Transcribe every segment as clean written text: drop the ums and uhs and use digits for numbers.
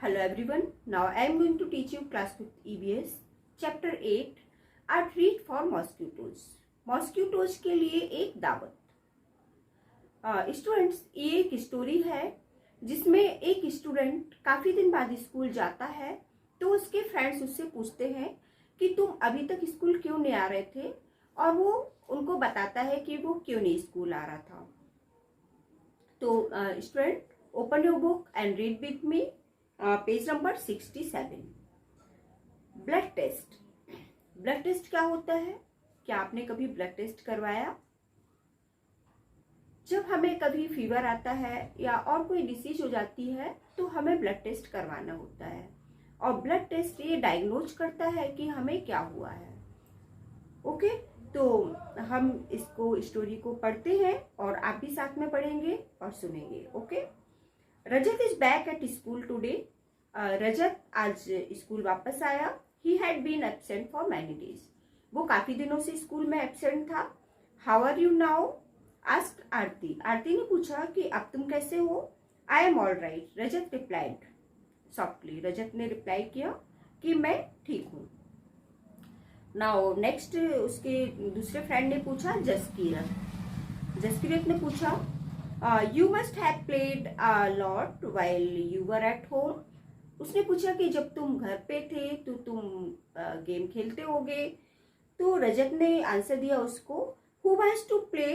Hello everyone. Now I am going to teach you class 5 EVS chapter 8 a treat for mosquitoes. Mosquitoes के लिए एक दावत। Students, ये एक स्टोरी है जिसमें एक स्टूडेंट काफी दिन बाद स्कूल जाता है तो उसके फ्रेंड्स उससे पूछते हैं कि तुम अभी तक स्कूल क्यों नहीं आ रहे थे, और वो उनको बताता है कि वो क्यों नहीं स्कूल आ रहा था। तो student, open your book and read with me page number 67। Blood test. Blood test क्या होता है? क्या आपने कभी ब्लड टेस्ट करवाया? जब हमें कभी फीवर आता है या और कोई डिसीज हो जाती है तो हमें ब्लड टेस्ट करवाना होता है, और ब्लड टेस्ट ये डायग्नोज करता है कि हमें क्या हुआ है। ओके, तो हम इसको स्टोरी को पढ़ते हैं और आप भी साथ में पढ़ेंगे और सुनेंगे। Okay. Rajat is back at school today. Rajat आज स्कूल वापस आया। He had been absent for many days. वो काफी दिनों से स्कूल में एब्सेंट था। How are you now? Asked Aarti. Aarti ने पूछा कि अब तुम कैसे हो? I am all right, Rajat replied softly. Rajat ने रिप्लाई किया कि मैं ठीक हूँ। नाउ नेक्स्ट उसके दूसरे फ्रेंड ने पूछा, जसकीरत। जसकीरत ने पूछा, you must have played a lot while you were at home. उसने पूछा कि जब तुम घर पे थे तो तुम गेम खेलते होगे। तो रजत ने आंसर दिया उसको, who wants to play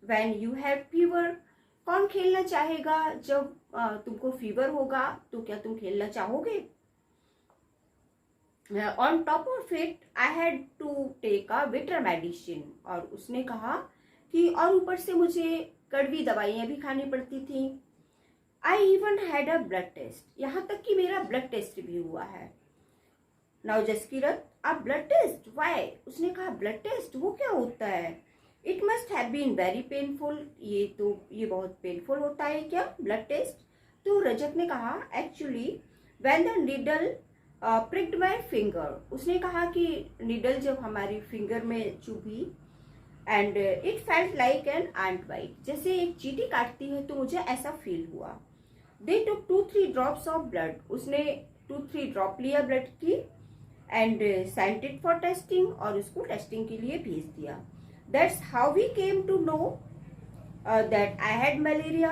when you have fever? कौन खेलना चाहेगा जब तुमको फीवर होगा? तो क्या तुम खेलना चाहोगे? On top of it I had to take a bitter medicine. और उसने कहा कि और ऊपर से मुझे कड़वी दवाइयां भी खानी पड़ती थी। I even had a blood test. यहाँ तक कि मेरा ब्लड टेस्ट भी हुआ है। Now Jaskirat, a blood test? Why? उसने कहा ब्लड टेस्ट, वो क्या होता है? It must have been very painful. ये बहुत पेनफुल होता है क्या ब्लड टेस्ट? तो रजत ने कहा, actually when the needle pricked my finger. उसने कहा कि नीडल जब हमारी फिंगर में चुभी, and it felt like an ant bite. जैसे एक चींटी काटती है तो मुझे ऐसा फील हुआ। They took 2-3 drops of blood. उसने 2-3 ड्रॉप लिया ब्लड की, and sent it for testing, और उसको टेस्टिंग के लिए भेज दिया। That's how we came to know that I had malaria.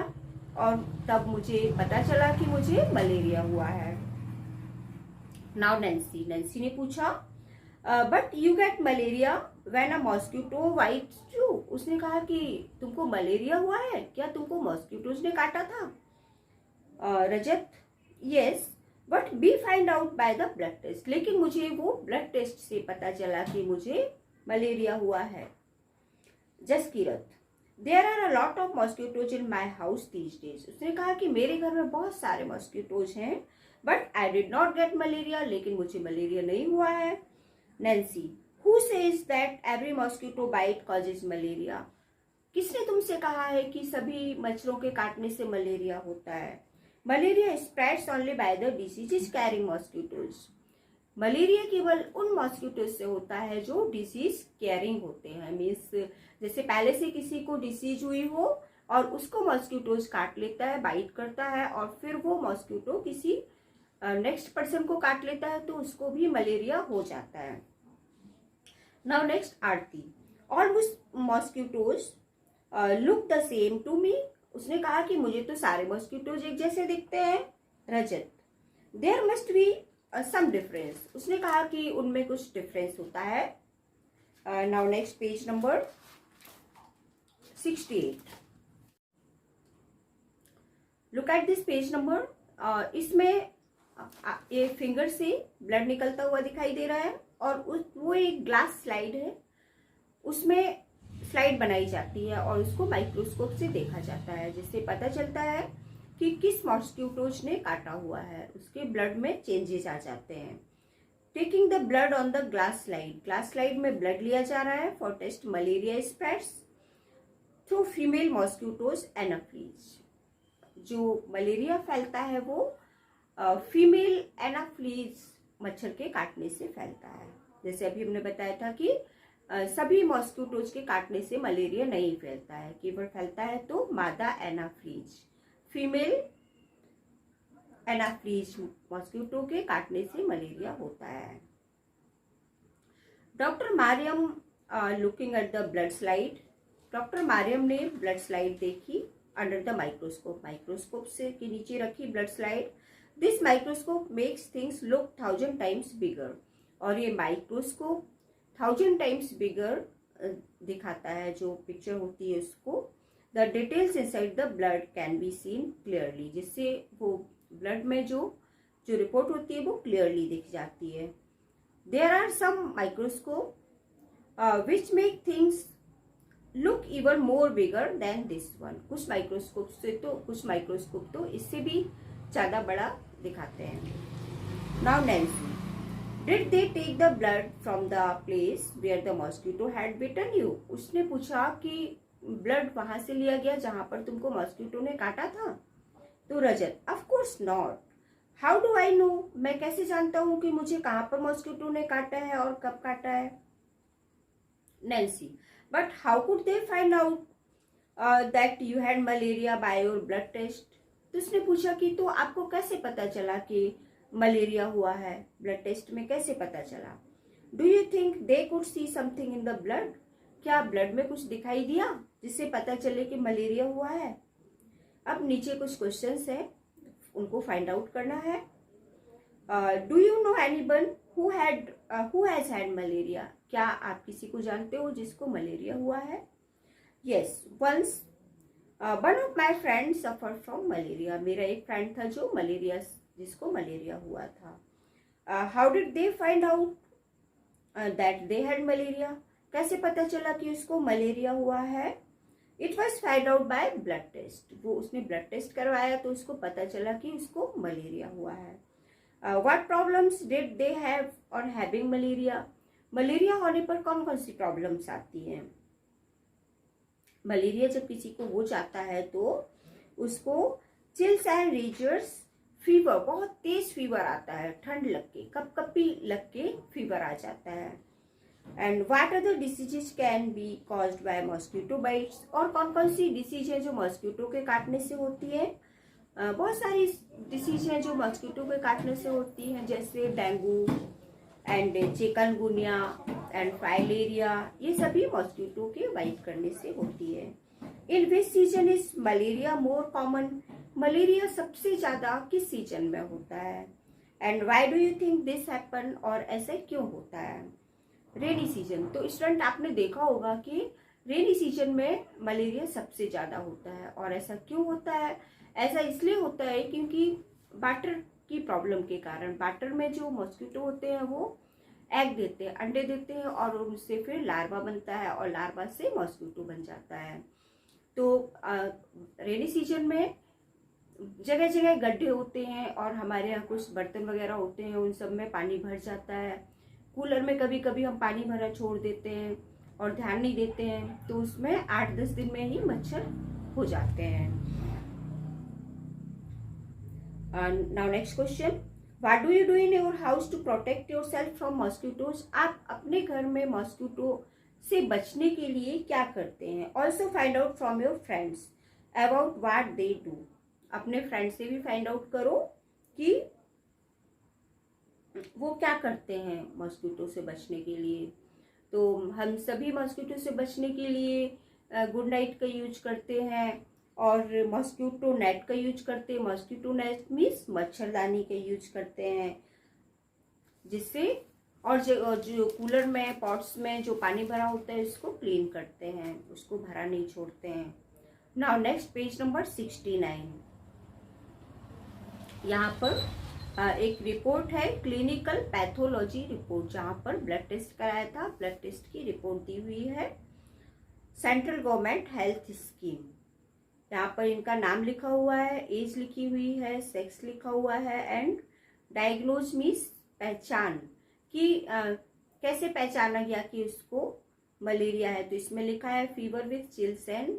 और तब मुझे पता चला कि मुझे मलेरिया हुआ है। नाउ नैन्सी ने पूछा, but you get malaria when a mosquito bytes you. उसने कहा कि तुमको मलेरिया हुआ है क्या? तुमको मॉस्किटोज ने काटा था? Rajat, yes, but we find out by the blood test. लेकिन मुझे वो ब्लड टेस्ट से पता चला कि मुझे मलेरिया हुआ है। Jaskirat, there are a lot of mosquitoes in my house these days. उसने कहा कि मेरे घर में बहुत सारे मॉस्किटोज हैं, but I did not get malaria. लेकिन मुझे मलेरिया नहीं हुआ है। Nancy, who says that every mosquito bite causes malaria? किसने तुमसे कहा है कि सभी मच्छरों के काटने से मलेरिया होता है? Malaria spreads only by the diseases carrying mosquitoes. Malaria केवल उन मॉस्किटोज से होता है जो डिसीज कैरिंग होते हैं। मीन्स जैसे पहले से किसी को डिसीज हुई हो और उसको मॉस्किटोज काट लेता है, बाइट करता है, और फिर वो मॉस्किटो किसी नेक्स्ट पर्सन को काट लेता है तो उसको भी मलेरिया हो जाता है। Now next Aarti, all mosquitoes look the same to me. उसने कहा कि मुझे तो सारे मॉस्किटोज एक जैसे दिखते हैं। Rajat, there must be some difference. उसने कहा कि उनमें कुछ डिफरेंस होता है। Now next page number 68। Look at this page number. इसमें ये फिंगर से ब्लड निकलता हुआ दिखाई दे रहा है, और वो एक ग्लास स्लाइड है, उसमें स्लाइड बनाई जाती है और उसको माइक्रोस्कोप से देखा जाता है, जिससे पता चलता है कि किस मॉस्किटोज ने काटा हुआ है। उसके ब्लड में चेंजेस आ जाते हैं। Taking the blood on the glass slide. Glass slide में ब्लड लिया जा रहा है for test malaria spreads through female mosquitoes anopheles. जो मलेरिया फैलता है वो फीमेल एनाफ्लीज मच्छर के काटने से फैलता है। जैसे अभी हमने बताया था कि सभी मॉस्किटोज के काटने से मलेरिया नहीं फैलता है, केवल फैलता है तो मादा एनाफ्लीज, फीमेल एनाफ्रीज मॉस्किटो के काटने से मलेरिया होता है। Doctor Mariam looking at the blood slide, doctor Mariam ने ब्लड स्लाइड देखी अंडर द माइक्रोस्कोप, माइक्रोस्कोप से के नीचे रखी blood slide. This microscope makes things look 1000 times bigger, और ये माइक्रोस्कोप 1000 टाइम्स बिगर दिखाता है, जो पिक्चर होती है उसको। The details inside the blood can be seen clearly, जिससे वो ब्लड में जो रिपोर्ट होती है वो क्लियरली दिख जाती है। There are some microscope which make things look even more bigger than this one, कुछ माइक्रोस्कोप तो इससे भी ज्यादा बड़ा दिखाते हैं। Now Nancy, did they take the blood from the place where the mosquito had bitten you, उसने पूछा कि ब्लड वहां से लिया गया जहां पर तुमको मॉस्किटो ने काटा था। तो Rajat, of course not, how do I know, मैं कैसे जानता हूं कि मुझे कहां पर मॉस्किटो ने काटा है और कब काटा है। Nancy, but how could they find out that you had malaria by your blood test, तो उसने पूछा कि तो आपको कैसे पता चला कि मलेरिया हुआ है, ब्लड टेस्ट में कैसे पता चला। Do you think they could see something in the blood, क्या ब्लड में कुछ दिखाई दिया जिससे पता चले कि मलेरिया हुआ है। अब नीचे कुछ क्वेश्चंस है, उनको फाइंड आउट करना है। Do you know anyone who has had malaria, क्या आप किसी को जानते हो जिसको मलेरिया हुआ है। Yes, once one of my friend suffer from malaria, मेरा एक फ्रेंड था जो जिसको मलेरिया हुआ था। How did they find out that they had malaria, कैसे पता चला कि उसको मलेरिया हुआ है। It was find out by blood test, वो उसने ब्लड टेस्ट करवाया तो उसको पता चला कि उसको मलेरिया हुआ है। What problems did they have on having malaria, malaria होने पर कौन कौन सी प्रॉब्लम्स आती हैं। मलेरिया जब किसी को हो जाता है तो उसको चिल्स एंड रेजर्स, फीवर, बहुत तेज फीवर आता है, ठंड लग के, कपकपी लग के फीवर आ जाता है। And what other diseases can be caused by mosquito bytes, और कौन कौन सी डिसीज है जो मॉस्किटो के काटने से होती है। बहुत सारी डिसीज है जो मॉस्किटो के काटने से होती हैं, जैसे dengue and chikungunya and filaria, ये सभी मॉस्किटो के बाइट करने से होती है। In which season is malaria more common, malaria सबसे ज्यादा किस सीजन में होता है। And why do you think this happen, और ऐसा क्यों होता है। रेनी सीजन, तो स्टूडेंट आपने देखा होगा कि रेनी सीजन में मलेरिया सबसे ज्यादा होता है, और ऐसा क्यों होता है, ऐसा इसलिए होता है क्योंकि वाटर की प्रॉब्लम के कारण, वाटर में जो मॉस्किटो होते हैं वो एग देते हैं, अंडे देते हैं, और उनसे फिर लार्वा बनता है, और लार्वा से मॉस्किटो बन जाता है। तो रेनी सीजन में जगह जगह गड्ढे होते हैं, और हमारे यहाँ कुछ बर्तन वगैरह होते हैं, उन सब में पानी भर जाता है। कूलर में कभी कभी हम पानी भरा छोड़ देते हैं और ध्यान नहीं देते हैं, तो उसमें 8-10 दिन में ही मच्छर हो जाते हैं। Now next question, what do you do in your house to protect yourself from mosquitoes, आप अपने घर में मॉस्किटो से बचने के लिए क्या करते हैं। Also find out from your friends about what they do, अपने फ्रेंड से भी फाइंड आउट करो कि वो क्या करते हैं मॉस्किटो से बचने के लिए। तो हम सभी मॉस्किटो से बचने के लिए गुड नाइट का यूज करते हैं, और मॉस्किटो नेट का यूज करते हैं। मॉस्किटो नेट मीन्स मच्छरदानी का यूज करते हैं, जिससे और जो कूलर में पॉट्स में जो पानी भरा होता है उसको क्लीन करते हैं, उसको भरा नहीं छोड़ते हैं। नाउ नेक्स्ट पेज नंबर 69, यहाँ पर एक रिपोर्ट है, क्लिनिकल पैथोलॉजी रिपोर्ट, जहाँ पर ब्लड टेस्ट कराया था, ब्लड टेस्ट की रिपोर्ट दी हुई है। सेंट्रल गवर्नमेंट हेल्थ स्कीम, यहाँ पर इनका नाम लिखा हुआ है, एज लिखी हुई है, सेक्स लिखा हुआ है, एंड डायग्नोज मीन्स पहचान कि कैसे पहचाना गया कि उसको मलेरिया है। तो इसमें लिखा है fever with chills and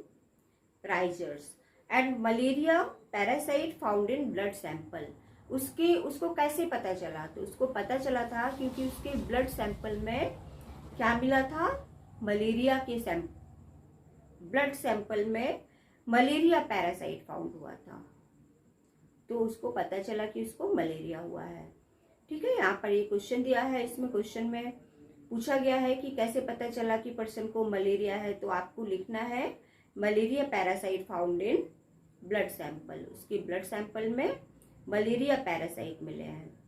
risers and malaria parasite found in blood sample, उसको कैसे पता चला। तो उसको पता चला था क्योंकि उसके ब्लड सैंपल में क्या मिला था, मलेरिया के ब्लड सैंपल में मलेरिया पैरासाइट फाउंड हुआ था। तो उसको पता चला कि उसको मलेरिया हुआ है। ठीक है, यहाँ पर ये क्वेश्चन दिया है, इसमें क्वेश्चन में पूछा गया है कि कैसे पता चला कि पर्सन को मलेरिया है। तो आपको लिखना है malaria parasite found in blood sample, उसके ब्लड सैंपल में मलेरिया पैरासाइट मिले हैं।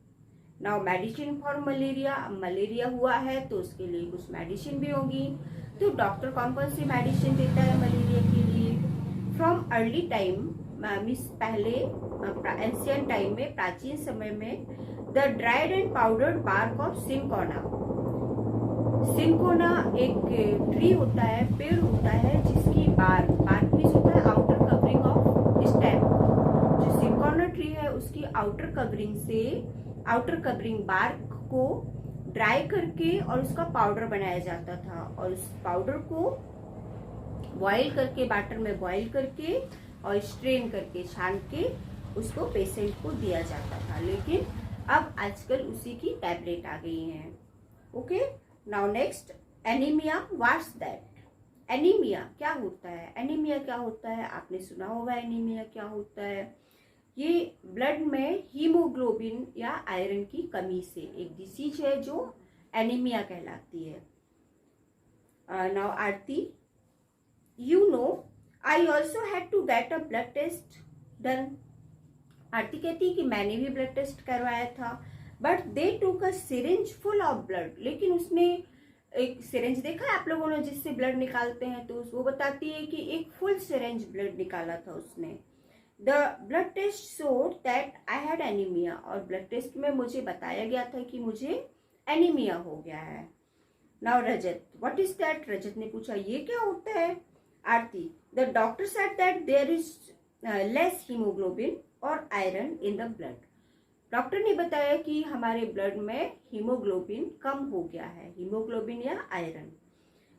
Now medicine for malaria, malaria हुआ है तो उसके लिए कुछ मेडिसिन भी होगी। तो डॉक्टर कौन कौन सी मेडिसिन देता है मलेरिया के लिए? फ्रॉम अर्ली टाइम, मीन्स पहले एंशियंट टाइम में, प्राचीन समय में, the dried and powdered bark of cinchona, cinchona एक ट्री होता है, पेड़ होता है जिसकी बार्क मीन्स होता है आउटर कवरिंग ऑफ स्टेम। जो सिंकोना ट्री है उसकी आउटर कवरिंग बार्क को ड्राई करके और उसका पाउडर बनाया जाता था, और उस पाउडर को बॉईल करके, वाटर में बॉईल करके और स्ट्रेन करके, छान के उसको पेशेंट को दिया जाता था। लेकिन अब आजकल उसी की टैबलेट आ गई हैं। Okay, now next, anaemia, what's that? Anaemia क्या होता है? एनीमिया क्या होता है? आपने सुना होगा एनीमिया क्या होता है। ये ब्लड में हीमोग्लोबिन या आयरन की कमी से एक डिसीज है जो एनीमिया कहलाती है। Now Aarti, you know I also had to get a blood test done. Aarti कहती है कि मैंने भी ब्लड टेस्ट करवाया था, बट दे टूक अ सिरिंज फुल ऑफ ब्लड। लेकिन उसने एक सिरिंज देखा है आप लोगों ने जिससे ब्लड निकालते हैं, तो वो बताती है कि एक फुल सिरिंज ब्लड निकाला था उसने। The blood test showed that I had anaemia, और ब्लड टेस्ट में मुझे बताया गया था कि मुझे एनीमिया हो गया है। Now Rajat, what is that? Rajat ने पूछा ये क्या होता है? Aarti, the doctor said that there is less haemoglobin और iron in the blood. Doctor ने बताया कि हमारे ब्लड में हीमोग्लोबिन कम हो गया है, हीमोग्लोबिन या iron.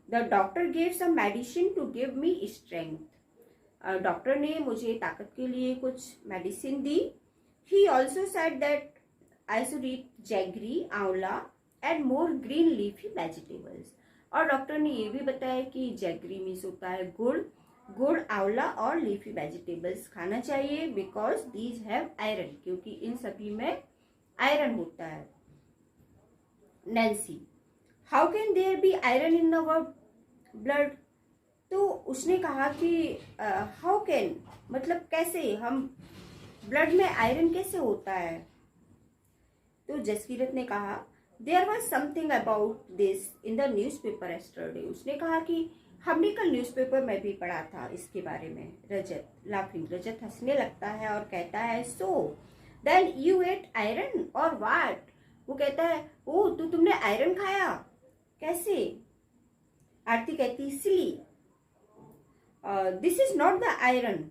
The doctor gave some medicine to give me strength. डॉक्टर ने मुझे ताकत के लिए कुछ मेडिसिन दी। He also said that I should eat jaggery, amla and more green leafy vegetables. और डॉक्टर ने ये भी बताया कि जैगरी मीन्स होता है गुड़, आंवला और लीफी वेजिटेबल्स खाना चाहिए, बिकॉज दीज हैव आयरन, क्योंकि इन सभी में आयरन होता है। Nancy, how can there be iron in our blood? तो उसने कहा कि हाउ कैन मतलब कैसे, हम ब्लड में आयरन कैसे होता है? तो जसकीरत ने कहा there was something about this in the newspaper yesterday. उसने कहा कि हमने कल न्यूज़पेपर में भी पढ़ा था इसके बारे में। रजत लाफिंग, रजत हंसने लगता है और कहता है so then you ate iron और व्हाट? वो कहता है ओ तो तुमने आयरन खाया, कैसे? आरती कहती silly, this is not the iron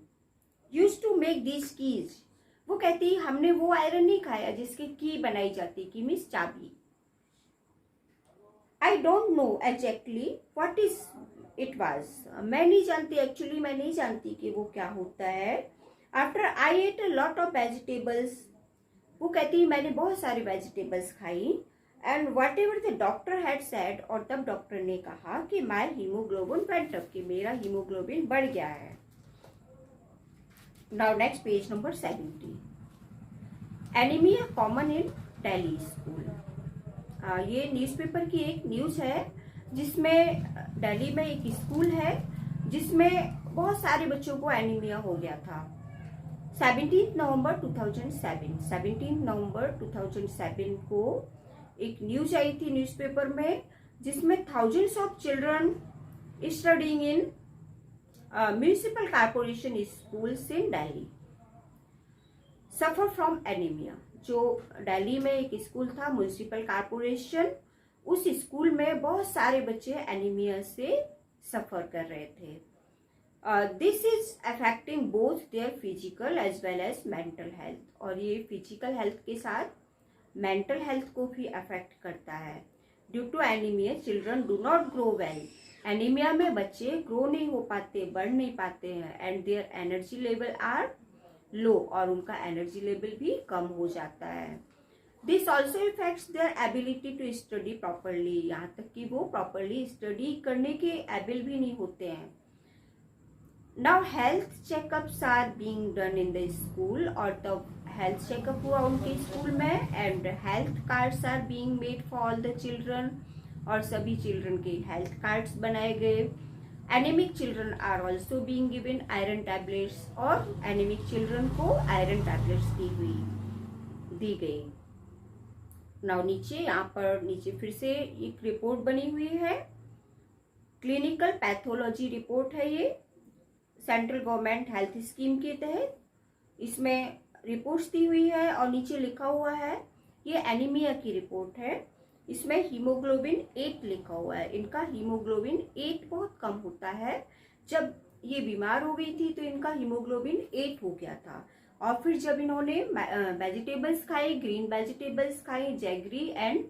used to make these keys. वो कहती हमने वो आयरन नहीं खाया जिसकी की बनाई जाती, की मीन्स चाबी। I don't know exactly what is it was, मैं नहीं जानती, एक्चुअली मैं नहीं जानती कि वो क्या होता है। After I at a lot of vegetables, वो कहती मैंने बहुत सारी वेजिटेबल्स खाई, and what ever the doctor had said, और तब डॉक्टर ने कहा कि माई हीमोग्लोबिन वेंट अप, कि मेरा हीमोग्लोबिन बढ़ गया है। Now next page number 70, anaemia common in Delhi school. ये न्यूज़पेपर की एक न्यूज़ है जिसमें दिल्ली में एक स्कूल है जिसमें बहुत सारे बच्चों को एनीमिया हो गया था। 17 नवंबर 2007 को एक न्यूज आई थी न्यूज़पेपर में, जिसमें thousands of children studying in municipal corporation schools in Delhi suffer from anaemia. जो दिल्ली में एक स्कूल था म्यूनिसिपल कॉर्पोरेशन, उस स्कूल में बहुत सारे बच्चे एनीमिया से सफर कर रहे थे। This is affecting both their physical as well as mental health, और ये फिजिकल हेल्थ के साथ मेंटल हेल्थ को भी अफेक्ट करता है। Due to anaemia children do not grow well, anaemia में बच्चे ग्रो नहीं हो पाते, बढ़ नहीं पाते हैं, and their energy level are low, और उनका एनर्जी लेवल भी कम हो जाता है। This also affects their ability to study properly, यहाँ तक कि वो प्रॉपरली स्टडी करने के एबिल भी नहीं होते हैं। Now health checkups are being done in the school, और तब हेल्थ चेकअप हुआ उनके स्कूल में, and health cards are being made for all the children, और सभी चिल्ड्रन के हेल्थ कार्ड्स बनाए गए। Anaemic children are also being given iron tablets, और एनीमिक चिल्ड्रन को आयरन टैबलेट्स दी गई। नाउ नीचे यहाँ पर नीचे फिर से एक रिपोर्ट बनी हुई है, क्लिनिकल पैथोलॉजी रिपोर्ट है ये, सेंट्रल गवर्नमेंट हेल्थ स्कीम के तहत इसमें रिपोर्ट्स दी हुई है, और नीचे लिखा हुआ है ये एनीमिया की रिपोर्ट है। इसमें हीमोग्लोबिन 8 लिखा हुआ है। इनका हीमोग्लोबिन 8 बहुत कम होता है। जब ये बीमार हो गई थी तो इनका हीमोग्लोबिन 8 हो गया था, और फिर जब इन्होंने वेजिटेबल्स खाई, ग्रीन वेजिटेबल्स खाई, जैगरी एंड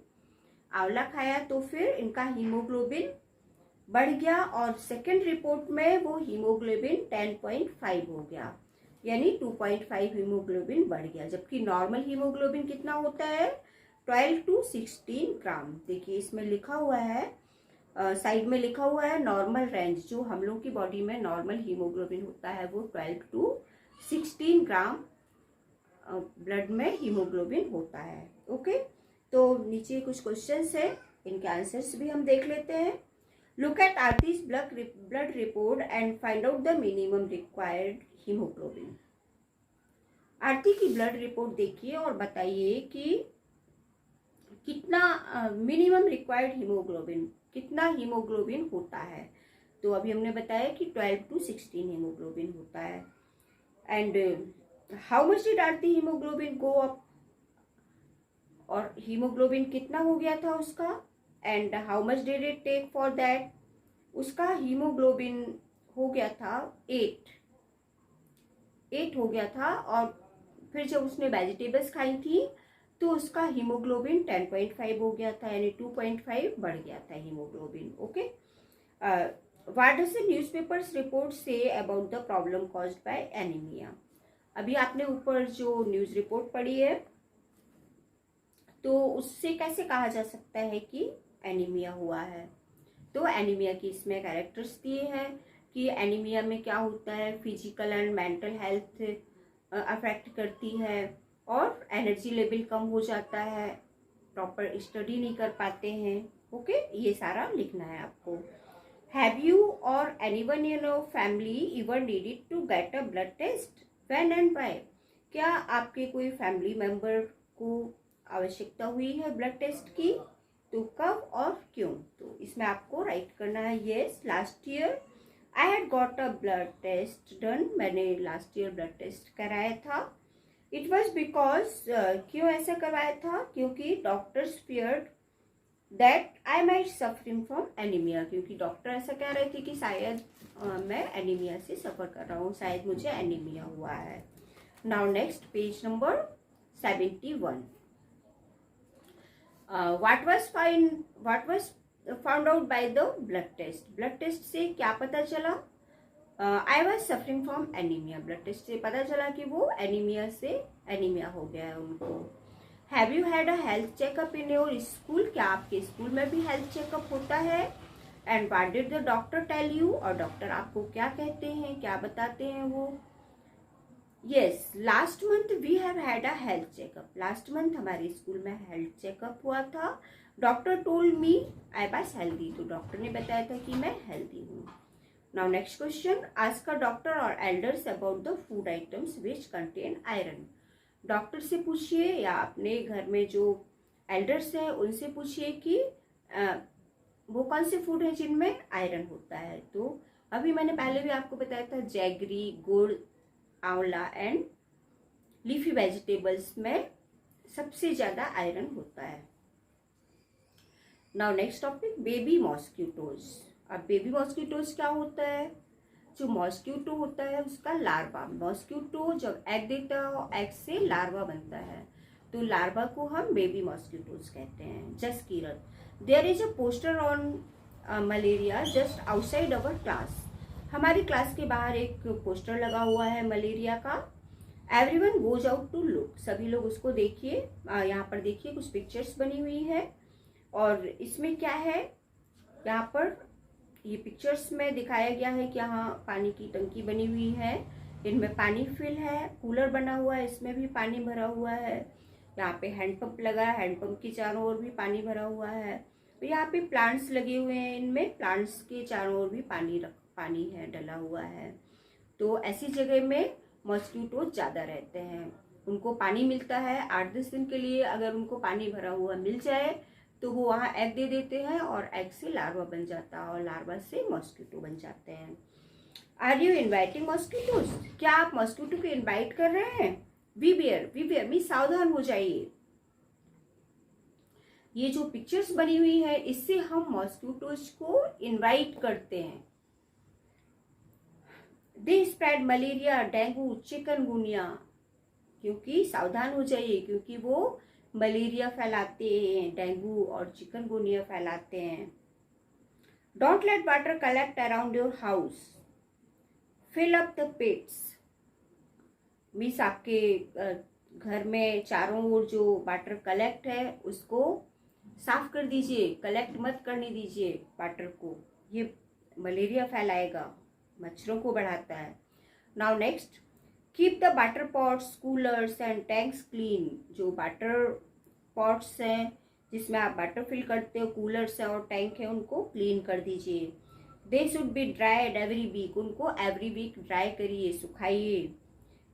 आंवला खाया, तो फिर इनका हीमोग्लोबिन बढ़ गया, और सेकेंड रिपोर्ट में वो हीमोग्लोबिन 10.5 हो गया, यानी 2.5 हीमोग्लोबिन बढ़ गया। जबकि नॉर्मल हीमोग्लोबिन कितना होता है, 12 to 16 ग्राम। देखिए इसमें लिखा हुआ है, साइड में लिखा हुआ है नॉर्मल रेंज, जो हम लोग की बॉडी में नॉर्मल हीमोग्लोबिन होता है वो 12 to 16 ग्राम ब्लड में हीमोग्लोबिन होता है। ओके, तो नीचे कुछ क्वेश्चंस है, इनके आंसर्स भी हम देख लेते हैं। Look at Aarti's blood report and find out the minimum required haemoglobin. Aarti की ब्लड रिपोर्ट देखिए और बताइए कि कितना मिनिमम रिक्वायर्ड हीमोग्लोबिन, कितना हीमोग्लोबिन होता है। तो अभी हमने बताया कि 12 to 16 हीमोग्लोबिन होता है। And how much did Aarti haemoglobin go up, और हीमोग्लोबिन कितना हो गया था उसका, and how much did it take for that. उसका हीमोग्लोबिन हो गया था 8 हो गया था, और फिर जब उसने वेजिटेबल्स खाई थी तो उसका हीमोग्लोबिन 10.5 हो गया था, यानी 2.5 बढ़ गया था haemoglobin. Okay, what does the newspapers report say about the problem caused by anaemia. अभी आपने ऊपर जो न्यूज़ रिपोर्ट पढ़ी है, तो उससे कैसे कहा जा सकता है कि एनीमिया हुआ है। तो एनीमिया की इसमें कैरेक्टर्स दिए हैं कि एनीमिया में क्या होता है, physical and mental health affect करती है, और एनर्जी लेवल कम हो जाता है, प्रॉपर स्टडी नहीं कर पाते हैं। ओके, ये सारा लिखना है आपको। Have you or anyone in your family even needed to get a blood test, when and why. क्या आपके कोई फैमिली मेंबर को आवश्यकता हुई है ब्लड टेस्ट की, तो कब और क्यों। तो इसमें आपको राइट करना है yes, last year I had got a blood test done, मैंने लास्ट ईयर ब्लड टेस्ट कराया था। इट वॉज बिकॉज, क्यों ऐसा करवाया था, क्योंकि doctors feared that I might suffering from anaemia, क्योंकि डॉक्टर ऐसा कह रहे थे कि शायद मैं एनीमिया से सफ़र कर रहा हूँ, शायद मुझे एनीमिया हुआ है। Now next page number 71। what was found out by the blood test। Blood test से क्या पता चला, I was suffering from anaemia. Blood test से पता चला कि वो एनीमिया हो गया है उनको। Have you had a health checkup in your school, क्या आपके स्कूल में भी हेल्थ चेकअप होता है। And what did the doctor tell you, और डॉक्टर आपको क्या कहते हैं, क्या बताते हैं वो। Yes, last month we have had a health checkup. Last month हमारे स्कूल में हेल्थ चेकअप हुआ था। Doctor told me I was healthy, तो डॉक्टर ने बताया था कि मैं हेल्दी हूँ। Now next question, ask a doctor और elders about the food items which contain iron. Doctor से पूछिए या अपने घर में जो एल्डर्स हैं उनसे पूछिए कि वो कौन से फूड है जिनमें आयरन होता है। तो अभी मैंने पहले भी आपको बताया था जैगरी, गुड़, आंवला एंड लीफी वेजिटेबल्स में सबसे ज्यादा आयरन होता है। Now next topic, baby mosquitoes. अब बेबी मॉस्किटोज क्या होता है, जो मॉस्किटो होता है उसका लार्वा। मॉस्किटो जब एग देता है, एग से लार्वा बनता है, तो लार्वा को हम बेबी मॉस्किटोज कहते हैं। Just Kirat, there is a poster on malaria just outside our class. हमारी क्लास के बाहर एक पोस्टर लगा हुआ है मलेरिया का। Everyone goes out to look, सभी लोग उसको देखिए। यहाँ पर देखिए कुछ पिक्चर्स बनी हुई है, और इसमें क्या है, यहाँ पर ये पिक्चर्स में दिखाया गया है कि यहाँ पानी की टंकी बनी हुई है, इनमें पानी फिल है, कूलर बना हुआ है, इसमें भी पानी भरा हुआ है। यहाँ पे हैंडपंप लगा है, हैंडपंप के चारों ओर भी पानी भरा हुआ है। तो यहाँ पे प्लांट्स लगे हुए हैं, इनमें प्लांट्स के चारों ओर भी पानी है डला हुआ है। तो ऐसी जगह में मॉस्किटो ज़्यादा रहते हैं, उनको पानी मिलता है 8-10 दिन के लिए। अगर उनको पानी भरा हुआ मिल जाए तो वो वहाँ एग दे देते हैं और एग से लार्वा बन जाता है और लार्वा से मॉस्किटो बन जाते हैं। Are you inviting mosquitoes? क्या आप मॉस्किटो को इन्वाइट कर रहे हैं? वीबियर मीन सावधान हो जाइए। ये जो पिक्चर्स बनी हुई है इससे हम मॉस्किटोज को इन्वाइट करते हैं। They spread malaria, dengue, chikungunya. क्योंकि सावधान हो जाइए, क्योंकि वो मलेरिया फैलाते हैं, डेंगू और चिकनगुनिया फैलाते हैं। Don't let water collect around your house, fill up the pits. Means आपके घर में चारों ओर जो वाटर कलेक्ट है उसको साफ कर दीजिए, कलेक्ट मत करने दीजिए वाटर को, ये मलेरिया फैलाएगा, मच्छरों को बढ़ाता है। Now next, keep the water pots, coolers and tanks clean. जो वाटर पॉट्स हैं जिसमें आप वाटर फिल करते हो, कूलर्स हैं और टैंक है, उनको क्लीन कर दीजिए। They should be dried every week, उनको एवरी वीक ड्राई करिए, सुखाइए।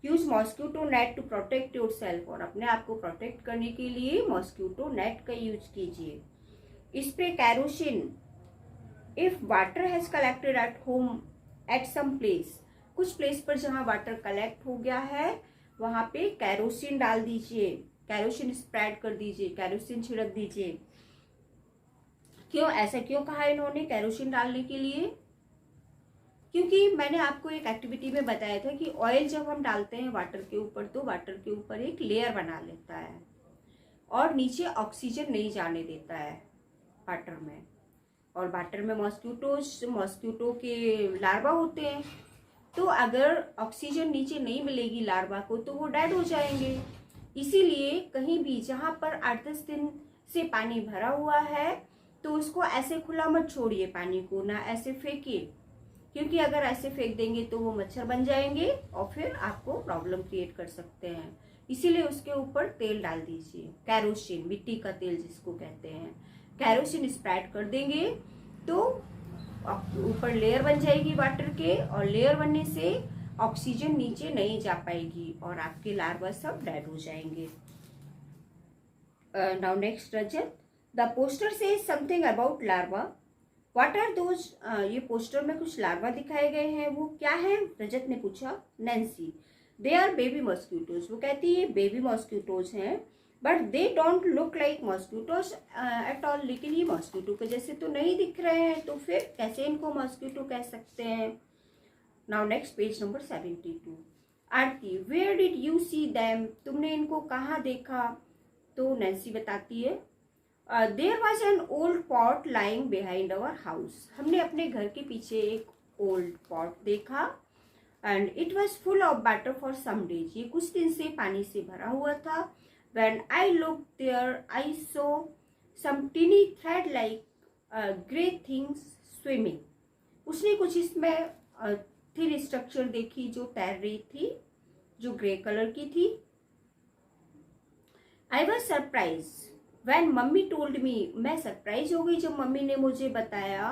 Use mosquito net to protect yourself, और अपने आप को प्रोटेक्ट करने के लिए मॉस्किटो नेट का यूज कीजिए। Spray kerosene if water has collected at home at some place. कुछ प्लेस पर जहाँ वाटर कलेक्ट हो गया है वहाँ पे कैरोसिन डाल दीजिए, कैरोसिन स्प्रेड कर दीजिए, कैरोसिन छिड़क दीजिए। क्यों ऐसा क्यों कहा इन्होंने कैरोसिन डालने के लिए? क्योंकि मैंने आपको एक एक्टिविटी में बताया था कि ऑयल जब हम डालते हैं वाटर के ऊपर तो वाटर के ऊपर एक लेयर बना लेता है और नीचे ऑक्सीजन नहीं जाने देता है वाटर में। और वाटर में मॉस्किटो के लार्वा होते हैं, तो अगर ऑक्सीजन नीचे नहीं मिलेगी लार्वा को तो वो डेड हो जाएंगे। इसीलिए कहीं भी जहाँ पर 8-10 दिन से पानी भरा हुआ है तो उसको ऐसे खुला मत छोड़िए, पानी को ना ऐसे फेंकिए, क्योंकि अगर ऐसे फेंक देंगे तो वो मच्छर बन जाएंगे और फिर आपको प्रॉब्लम क्रिएट कर सकते हैं। इसीलिए उसके ऊपर तेल डाल दीजिए, कैरोसिन, मिट्टी का तेल जिसको कहते हैं। कैरोसिन स्प्रेड कर देंगे तो ऊपर लेयर बन जाएगी वाटर के, और लेयर बनने से ऑक्सीजन नीचे नहीं जा पाएगी और आपके लार्वा सब डेड हो जाएंगे। Now next Rajat, the poster से something about larva, what are those? ये पोस्टर में कुछ लार्वा दिखाए गए हैं, वो क्या है? रजत ने पूछा। Nancy, they are baby mosquitoes, वो कहती है बेबी मॉस्किटोज हैं, but they don't look like mosquitoes at all. लेकिन ये मॉस्किटो के जैसे तो नहीं दिख रहे हैं, तो फिर कैसे इनको मॉस्किटो कह सकते हैं? Now next page number 72। Aarti, where did you see them, तुमने इनको कहाँ देखा? तो नैन्सी बताती है, there was an old pot lying behind our house, हमने अपने घर के पीछे एक ओल्ड पॉट देखा, and it was full of water for some days, ये कुछ दिन से पानी से भरा हुआ था। When I looked there I saw some tiny thread like grey things swimming, उसने कुछ इसमें थिन स्ट्रक्चर देखी जो तैर रही थी, जो ग्रे कलर की थी। I was surprise when mummy told me, मैं सरप्राइज हो गई जब मम्मी ने मुझे बताया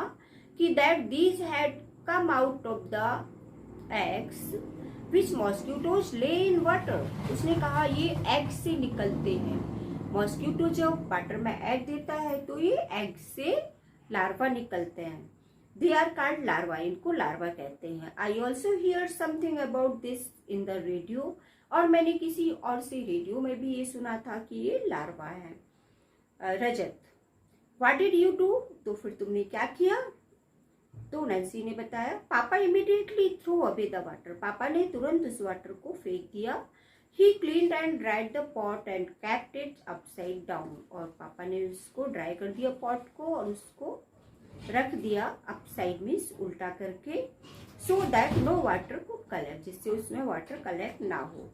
कि that these had come out of the eggs which mosquitoes ले इन वाटर, उसने कहा ये एग से निकलते हैं। मॉस्किटो जब वाटर में एग देता है तो ये एग से लार्वा निकलते हैं। दे आर कॉल्ड लार्वा, इनको लार्वा कहते हैं। I also here something about this in the radio, और मैंने किसी और से रेडियो में भी ये सुना था कि ये लार्वा है। रजत, व्हाट डिड यू डू, तो फिर तुमने क्या किया? तो नैन्सी ने बताया, papa immediately throw away the water, पापा ने तुरंत उस वाटर को फेंक दिया। He cleaned and dried the pot and kept it upside down, और पापा ने उसको ड्राई कर दिया पॉट को और उसको रख दिया अपसाइड मीन्स उल्टा करके, सो दैट नो वाटर को कलेक्ट, जिससे उसमें वाटर कलेक्ट ना हो।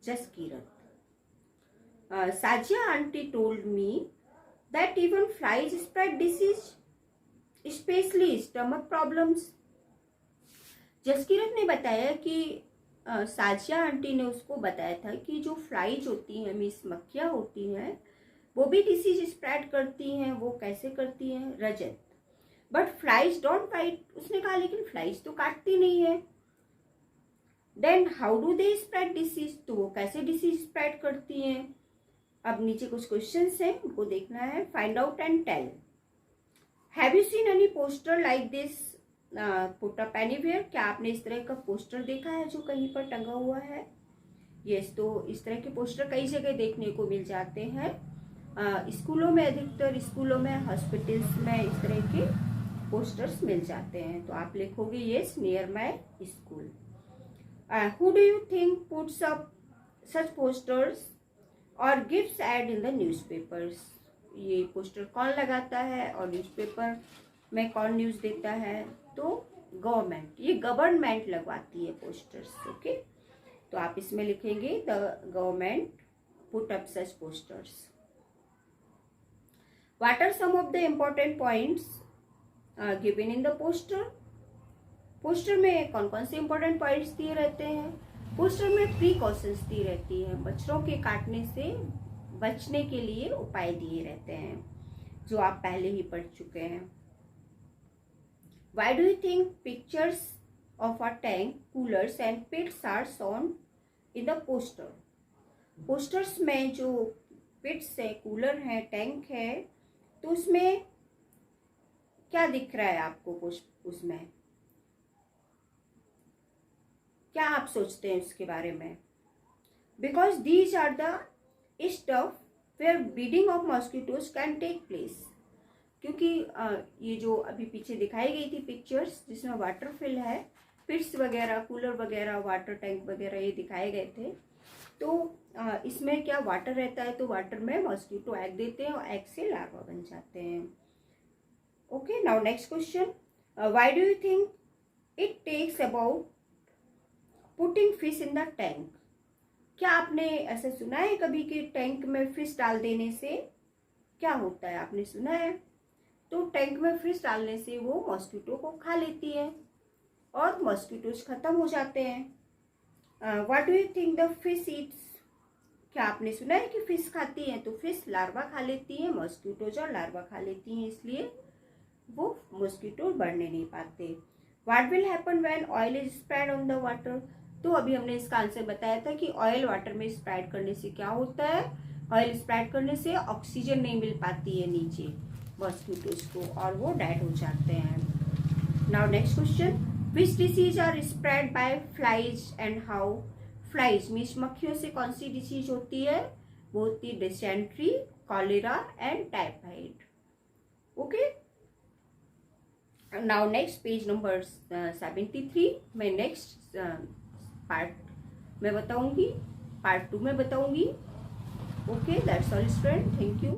Just Kirat, Sajiya aunty told me that even flies spread disease, specially stomach problems. Jaskirat ने बताया कि साजिया आंटी ने उसको बताया था कि जो फ्लाइज होती हैं, मीन्स मक्खियाँ होती हैं, वो भी डिसीज स्प्रेड करती हैं। वो कैसे करती हैं? Rajat, but flies don't bite. उसने कहा लेकिन फ्लाइज तो काटती नहीं है। Then how do they spread disease? तो वो कैसे डिसीज स्प्रेड करती हैं? अब नीचे कुछ क्वेश्चंस हैं, उनको देखना है। Find out and tell. Have you seen any poster like this put up anywhere? क्या आपने इस तरह का पोस्टर देखा है जो कहीं पर टंगा हुआ है? यस, तो इस तरह के पोस्टर कई जगह देखने को मिल जाते हैं। स्कूलों में, अधिकतर स्कूलों में, हॉस्पिटल्स में इस तरह के पोस्टर्स मिल जाते हैं। तो आप लिखोगे yes, near my school. Who do you think puts up such posters और gives ad in the newspapers? ये पोस्टर कौन लगाता है और न्यूज़पेपर में कौन न्यूज़ देता है? तो गवर्नमेंट। ये गवर्नमेंट लगवाती है पोस्टर्स। ओके, तो आप इसमें लिखेंगे the government put up such posters. What are some of the important points given in the poster? Poster में कौन कौन से इम्पोर्टेंट पॉइंट्स दिए रहते हैं? पोस्टर में प्रिकॉशंस दी रहती है, मच्छरों के काटने से बचने के लिए उपाय दिए रहते हैं, जो आप पहले ही पढ़ चुके हैं। Why do you think pictures of a tank, coolers and pits are shown in the poster? Posters में जो पिट्स है, कूलर है, टैंक है, तो उसमें क्या दिख रहा है आपको? उसमें क्या आप सोचते हैं उसके बारे में? Because these are the stuff where breeding of mosquitoes can take place. क्योंकि ये जो अभी पीछे दिखाई गई थी पिक्चर्स जिसमें वाटर फिल है, पिट्स वगैरह, कूलर वगैरह, वाटर टैंक वगैरह ये दिखाए गए थे। तो इसमें क्या वाटर रहता है, तो वाटर में मॉस्किटो एग देते हैं और एग से लार्वा बन जाते हैं। Okay, now next question. Why do you think it takes about putting fish in the tank? क्या आपने ऐसा सुना है कभी कि टैंक में फिश डाल देने से क्या होता है? आपने सुना है? तो टैंक में फिश डालने से वो मॉस्किटो को खा लेती है और मॉस्किटोज खत्म हो जाते हैं। What do you think the fish Yeats? क्या आपने सुना है कि फिश खाती है? तो फिश लार्वा खा लेती है, मॉस्किटोज और लार्वा खा लेती हैं, इसलिए वो मॉस्किटो बढ़ने नहीं पाते। What will happen when oil is spread on the water? तो अभी हमने इसका आंसर बताया था कि ऑयल वाटर में स्प्रेड करने से क्या होता है? ऑयल स्प्रेड करने से ऑक्सीजन नहीं मिल पाती है नीचे मॉस्किटोज को और वो डेड हो जाते हैं। Now next question. Which disease are spread by flies and how? Flies means मक्खियों से कौन सी डिसीज होती है? वो होती है dysentery, cholera and typhoid. Okay, now next page number 73 मैं नेक्स्ट पार्ट में बताऊंगी, पार्ट 2 में बताऊंगी। Okay, that's all student, thank you.